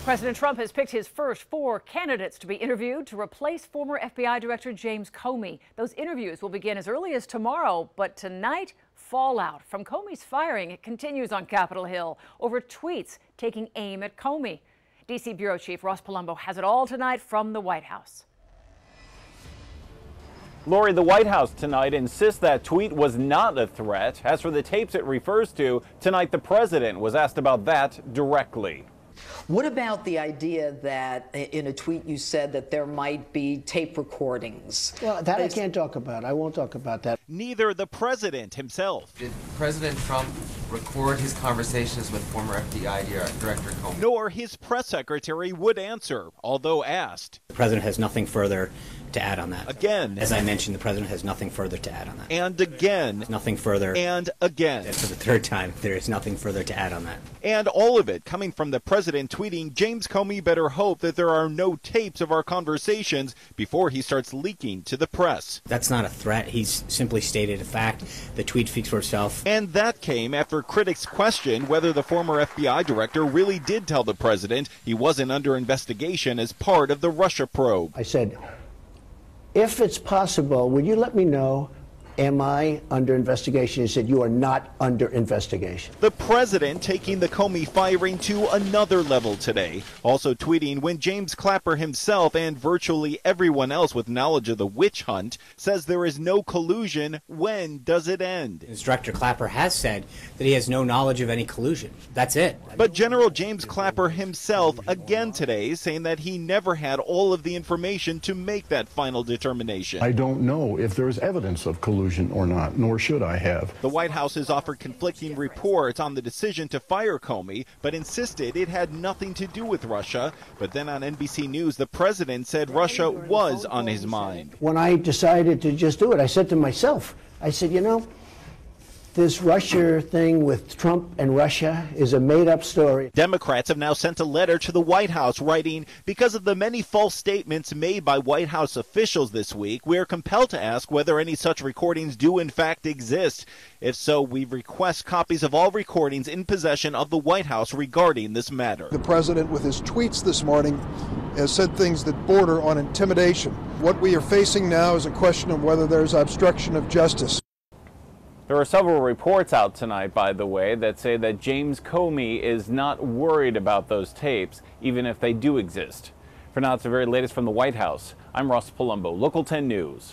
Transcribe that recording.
President Trump has picked his first 4 candidates to be interviewed to replace former FBI Director James Comey. Those interviews will begin as early as tomorrow, but tonight, fallout from Comey's firing continues on Capitol Hill over tweets taking aim at Comey. D.C. Bureau Chief Ross Palumbo has it all tonight from the White House. Lori, the White House tonight insists that tweet was not a threat. As for the tapes it refers to, tonight the president was asked about that directly. What about the idea that in a tweet you said that there might be tape recordings? Well, that I can't talk about. I won't talk about that. Neither the president himself. Did President Trump record his conversations with former FBI Director Comey? Nor his press secretary would answer, although asked. The president has nothing further to add on that. Again. As I mentioned, the president has nothing further to add on that. And again. Nothing further. And again. And for the third time, there is nothing further to add on that. And all of it coming from the president tweeting, James Comey better hope that there are no tapes of our conversations before he starts leaking to the press. That's not a threat. He's simply stated a fact. The tweet speaks for itself. And that came after critics questioned whether the former FBI director really did tell the president he wasn't under investigation as part of the Russia probe. I said, if it's possible, would you let me know, am I under investigation? He said, you are not under investigation. The president taking the Comey firing to another level today. Also tweeting when James Clapper himself and virtually everyone else with knowledge of the witch hunt says there is no collusion, when does it end? Director Clapper has said that he has no knowledge of any collusion. That's it. But General James Clapper himself again today saying that he never had all of the information to make that final determination. I don't know if there is evidence of collusion or not, nor should I have. The White House has offered conflicting reports on the decision to fire Comey, but insisted it had nothing to do with Russia. But then on NBC News, the president said Russia was on his mind. When I decided to just do it, I said to myself, I said, you know, this Russia thing with Trump and Russia is a made-up story. Democrats have now sent a letter to the White House writing, because of the many false statements made by White House officials this week, we are compelled to ask whether any such recordings do in fact exist. If so, we request copies of all recordings in possession of the White House regarding this matter. The president, with his tweets this morning, has said things that border on intimidation. What we are facing now is a question of whether there's obstruction of justice. There are several reports out tonight, by the way, that say that James Comey is not worried about those tapes, even if they do exist. For now, it's the very latest from the White House. I'm Ross Palumbo, Local 10 News.